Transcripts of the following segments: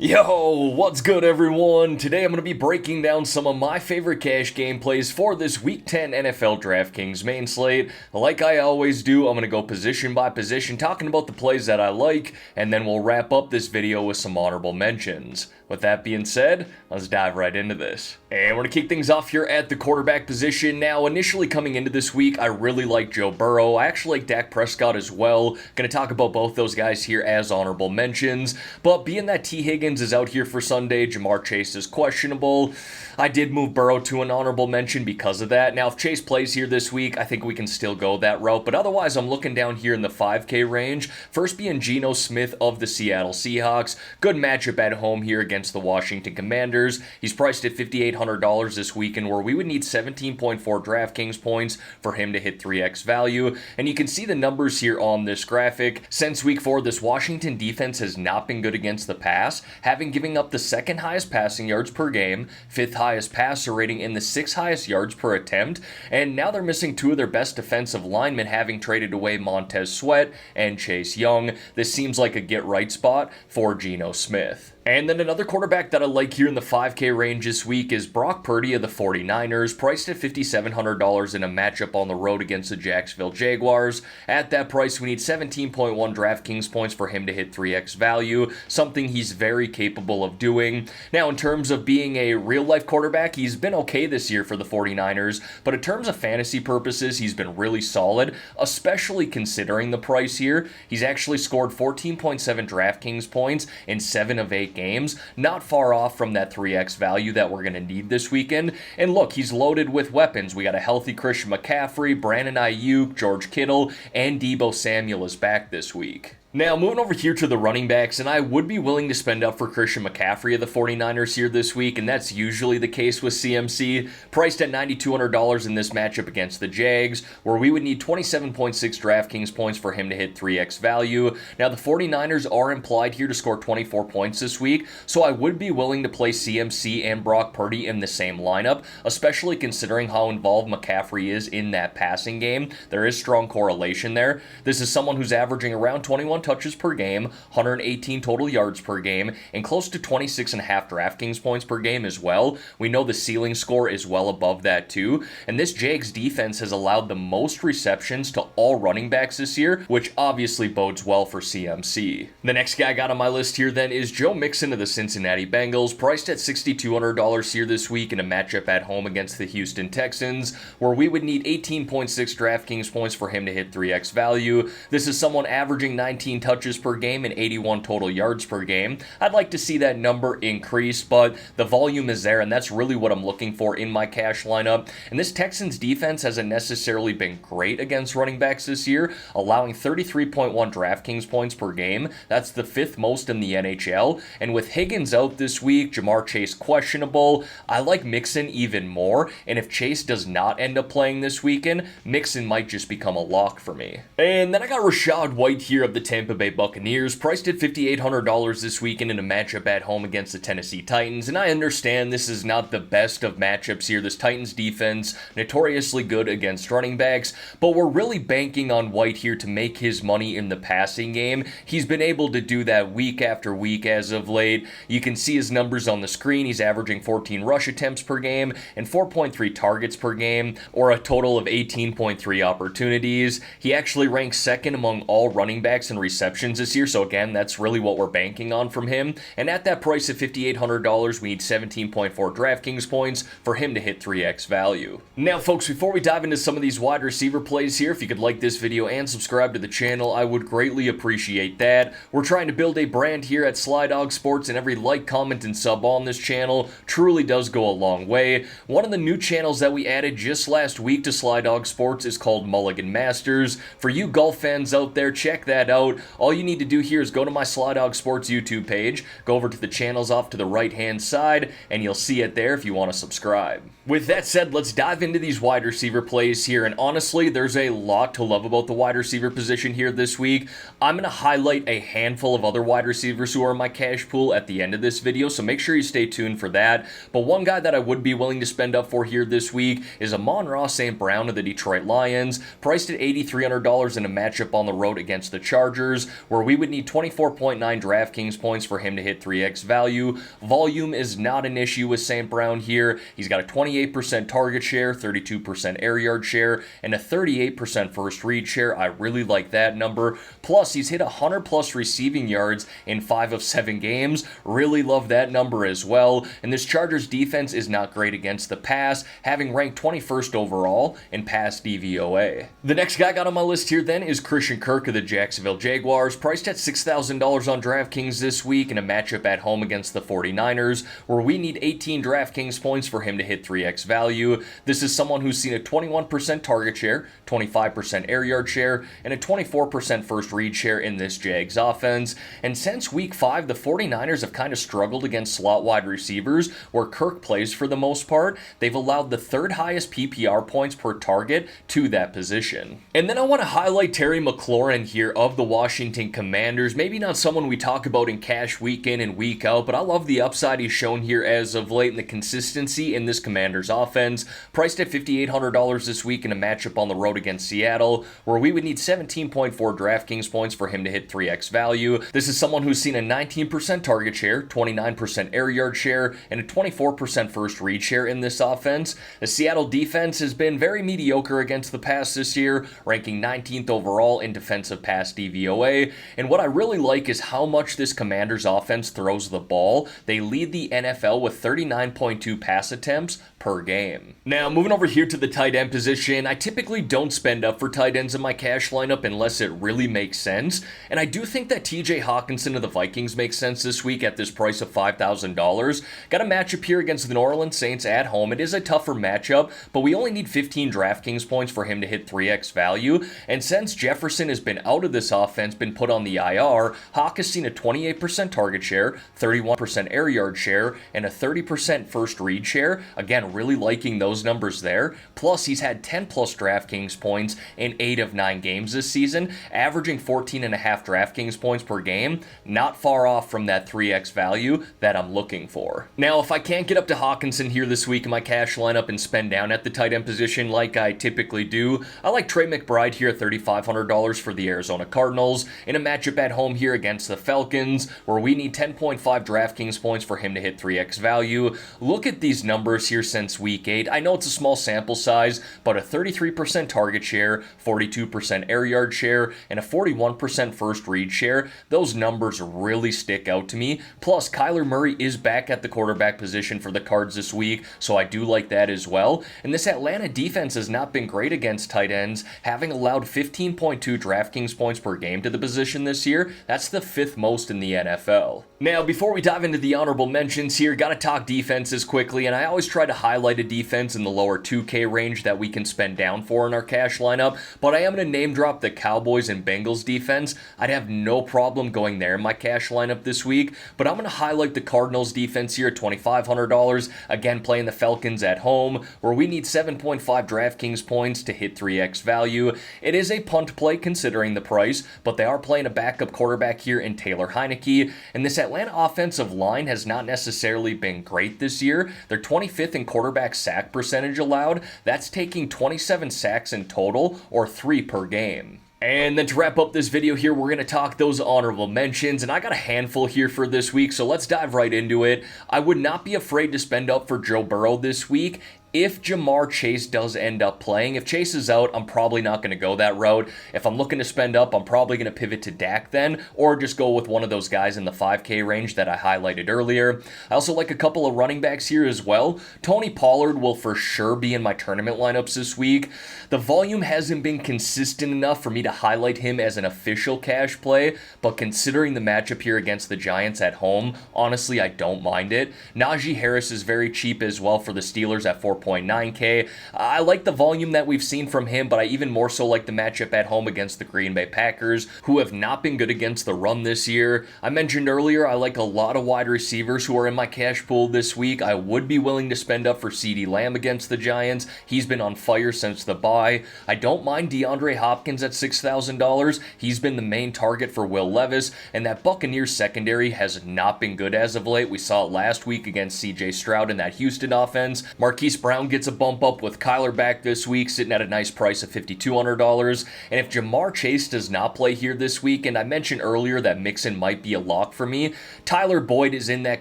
Yo, what's good everyone? Today I'm going to be breaking down some of my favorite cash gameplays for this Week 10 NFL Draftkings main slate. Like I always do, I'm going to go position by position talking about the plays that I like, and then we'll wrap up this video with some honorable mentions. With that being said, let's dive right into this. And we're going to kick things off here at the quarterback position. Now, initially coming into this week, I really like Joe Burrow. I actually like Dak Prescott as well. Going to talk about both those guys here as honorable mentions. But being that T. Higgins is out here for Sunday, Jamar Chase is questionable, I did move Burrow to an honorable mention because of that. Now, if Chase plays here this week, I think we can still go that route. But otherwise, I'm looking down here in the 5K range. First being Geno Smith of the Seattle Seahawks. Good matchup at home here against the Washington Commanders. He's priced at $5,800 this weekend, where we would need 17.4 DraftKings points for him to hit 3x value. And you can see the numbers here on this graphic. Since week 4, this Washington defense has not been good against the pass, having giving up the second highest passing yards per game, 5th highest passer rating, and the 6th highest yards per attempt. And now they're missing two of their best defensive linemen, having traded away Montez Sweat and Chase Young. This seems like a get-right spot for Geno Smith. And then another quarterback that I like here in the 5K range this week is Brock Purdy of the 49ers, priced at $5,700 in a matchup on the road against the Jacksonville Jaguars. At that price, we need 17.1 DraftKings points for him to hit 3x value, something he's very capable of doing. Now, in terms of being a real-life quarterback, he's been okay this year for the 49ers, but in terms of fantasy purposes, he's been really solid, especially considering the price here. He's actually scored 14.7 DraftKings points in 7 of 8 games, not far off from that 3x value that we're going to need this weekend. And look, he's loaded with weapons. We got a healthy Christian McCaffrey, Brandon Ayuk, George Kittle, and Deebo Samuel is back this week. Now, moving over here to the running backs, and I would be willing to spend up for Christian McCaffrey of the 49ers here this week, and that's usually the case with CMC, priced at $9,200 in this matchup against the Jags, where we would need 27.6 DraftKings points for him to hit 3x value. Now, the 49ers are implied here to score 24 points this week, so I would be willing to play CMC and Brock Purdy in the same lineup, especially considering how involved McCaffrey is in that passing game. There is strong correlation there. This is someone who's averaging around 21 touches per game, 118 total yards per game, and close to 26.5 DraftKings points per game as well. We know the ceiling score is well above that too, and this Jags defense has allowed the most receptions to all running backs this year, which obviously bodes well for CMC. The next guy I got on my list here then is Joe Mixon of the Cincinnati Bengals, priced at $6,200 here this week in a matchup at home against the Houston Texans, where we would need 18.6 DraftKings points for him to hit 3x value. This is someone averaging 19 touches per game and 81 total yards per game. I'd like to see that number increase, but the volume is there, and that's really what I'm looking for in my cash lineup. And this Texans defense hasn't necessarily been great against running backs this year, allowing 33.1 DraftKings points per game. That's the 5th most in the NHL. And with Higgins out this week, Jamar Chase questionable, I like Mixon even more. And if Chase does not end up playing this weekend, Mixon might just become a lock for me. And then I got Rachaad White here of the Tampa Bay Buccaneers, priced at $5,800 this weekend in a matchup at home against the Tennessee Titans. And I understand this is not the best of matchups here. This Titans defense, notoriously good against running backs, but we're really banking on White here to make his money in the passing game. He's been able to do that week after week as of late. You can see his numbers on the screen. He's averaging 14 rush attempts per game and 4.3 targets per game, or a total of 18.3 opportunities. He actually ranks second among all running backs in receptions this year, so again, that's really what we're banking on from him. And at that price of $5,800, we need 17.4 DraftKings points for him to hit 3x value. Now, folks, before we dive into some of these wide receiver plays here, if you could like this video and subscribe to the channel, I would greatly appreciate that. We're trying to build a brand here at GriffDogg Sports, and every like, comment, and sub on this channel truly does go a long way. One of the new channels that we added just last week to GriffDogg Sports is called Mulligan Masters. For you golf fans out there, check that out. All you need to do here is go to my GriffDogg Sports YouTube page, go over to the channels off to the right-hand side, and you'll see it there if you want to subscribe. With that said, let's dive into these wide receiver plays here, and honestly, there's a lot to love about the wide receiver position here this week. I'm going to highlight a handful of other wide receivers who are in my cash pool at the end of this video, so make sure you stay tuned for that. But one guy that I would be willing to spend up for here this week is Amon-Ra St. Brown of the Detroit Lions, priced at $8,300 in a matchup on the road against the Chargers. Packers, where we would need 24.9 DraftKings points for him to hit 3x value. Volume is not an issue with St. Brown here. He's got a 28% target share, 32% air yard share, and a 38% first read share. I really like that number. Plus, he's hit 100 plus receiving yards in 5 of 7 games. Really love that number as well. And this Chargers defense is not great against the pass, having ranked 21st overall in pass DVOA. The next guy I got on my list here then is Christian Kirk of the Jacksonville Jaguars, priced at $6,000 on DraftKings this week in a matchup at home against the 49ers, where we need 18 DraftKings points for him to hit 3x value. This is someone who's seen a 21% target share, 25% air yard share, and a 24% first read share in this Jags offense. And since week 5, the 49ers have kind of struggled against slot wide receivers, where Kirk plays for the most part. They've allowed the 3rd highest PPR points per target to that position. And then I want to highlight Terry McLaurin here of the Washington Commanders. Maybe not someone we talk about in cash week in and week out, but I love the upside he's shown here as of late and the consistency in this Commanders offense. Priced at $5,800 this week in a matchup on the road against Seattle, where we would need 17.4 DraftKings points for him to hit 3x value. This is someone who's seen a 19% target share, 29% air yard share, and a 24% first read share in this offense. The Seattle defense has been very mediocre against the pass this year, ranking 19th overall in defensive pass DVOA. And what I really like is how much this Commanders offense throws the ball. They lead the NFL with 39.2 pass attempts per game. Now, moving over here to the tight end position, I typically don't spend up for tight ends in my cash lineup unless it really makes sense, and I do think that TJ Hawkinson of the Vikings makes sense this week at this price of $5,000. Got a matchup here against the New Orleans Saints at home. It is a tougher matchup, but we only need 15 DraftKings points for him to hit 3x value, and since Jefferson has been out of this offense, been put on the IR, Hawk has seen a 28% target share, 31% air yard share, and a 30% first read share. Again, really liking those numbers there. Plus, he's had 10 plus DraftKings points in 8 of 9 games this season, averaging 14.5 DraftKings points per game. Not far off from that 3x value that I'm looking for. Now, if I can't get up to Hawkinson here this week in my cash lineup and spend down at the tight end position like I typically do, I like Trey McBride here at $3,500 for the Arizona Cardinals in a matchup at home here against the Falcons, where we need 10.5 DraftKings points for him to hit 3x value. Look at these numbers here since week 8. I know it's a small sample size, but a 33% target share, 42% air yard share, and a 41% first read share. Those numbers really stick out to me. Plus, Kyler Murray is back at the quarterback position for the Cards this week, so I do like that as well. And this Atlanta defense has not been great against tight ends, having allowed 15.2 DraftKings points per game to the position this year. That's the 5th most in the NFL. Now, before we dive into the honorable mentions here, gotta talk defenses quickly, and I always try to highlight a defense in the lower 2K range that we can spend down for in our cash lineup, but I am going to name drop the Cowboys and Bengals defense. I'd have no problem going there in my cash lineup this week, but I'm going to highlight the Cardinals defense here at $2,500, again playing the Falcons at home, where we need 7.5 DraftKings points to hit 3x value. It is a punt play considering the price, but they are playing a backup quarterback here in Taylor Heineke, and this Atlanta offensive line has not necessarily been great this year. They're 25th in quarterback sack percentage allowed. That's taking 27 sacks in total, or 3 per game. And then to wrap up this video here, we're going to talk those honorable mentions, and I got a handful here for this week, so let's dive right into it. I would not be afraid to spend up for Joe Burrow this week if Jamar Chase does end up playing. If Chase is out, I'm probably not going to go that route. If I'm looking to spend up, I'm probably going to pivot to Dak then, or just go with one of those guys in the 5K range that I highlighted earlier. I also like a couple of running backs here as well. Tony Pollard will for sure be in my tournament lineups this week. The volume hasn't been consistent enough for me to highlight him as an official cash play, but considering the matchup here against the Giants at home, honestly, I don't mind it. Najee Harris is very cheap as well for the Steelers at 4.9K. I like the volume that we've seen from him, but I even more so like the matchup at home against the Green Bay Packers, who have not been good against the run this year. I mentioned earlier I like a lot of wide receivers who are in my cash pool this week. I would be willing to spend up for CeeDee Lamb against the Giants. He's been on fire since the bye. I don't mind DeAndre Hopkins at $6,000. He's been the main target for Will Levis, and that Buccaneers secondary has not been good as of late. We saw it last week against CJ Stroud in that Houston offense. Marquise Brown Brown gets a bump up with Kyler back this week, sitting at a nice price of $5,200. And if Jamar Chase does not play here this week, and I mentioned earlier that Mixon might be a lock for me, Tyler Boyd is in that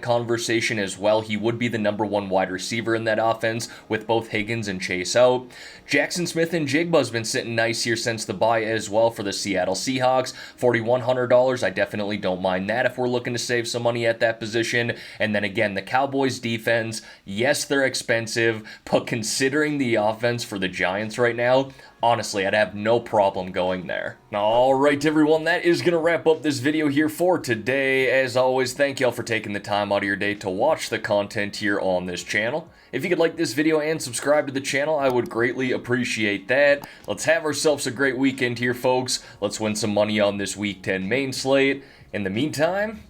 conversation as well. He would be the number one wide receiver in that offense with both Higgins and Chase out. Jackson Smith and Jigba's been sitting nice here since the bye as well for the Seattle Seahawks. $4,100. I definitely don't mind that if we're looking to save some money at that position. And then again, the Cowboys defense, yes, they're expensive, but considering the offense for the Giants right now, honestly, I'd have no problem going there. Alright everyone, that is going to wrap up this video here for today. As always, thank y'all for taking the time out of your day to watch the content here on this channel. If you could like this video and subscribe to the channel, I would greatly appreciate that. Let's have ourselves a great weekend here, folks. Let's win some money on this Week 10 main slate. In the meantime,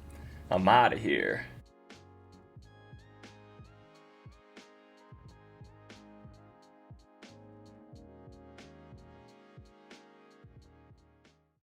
I'm out of here.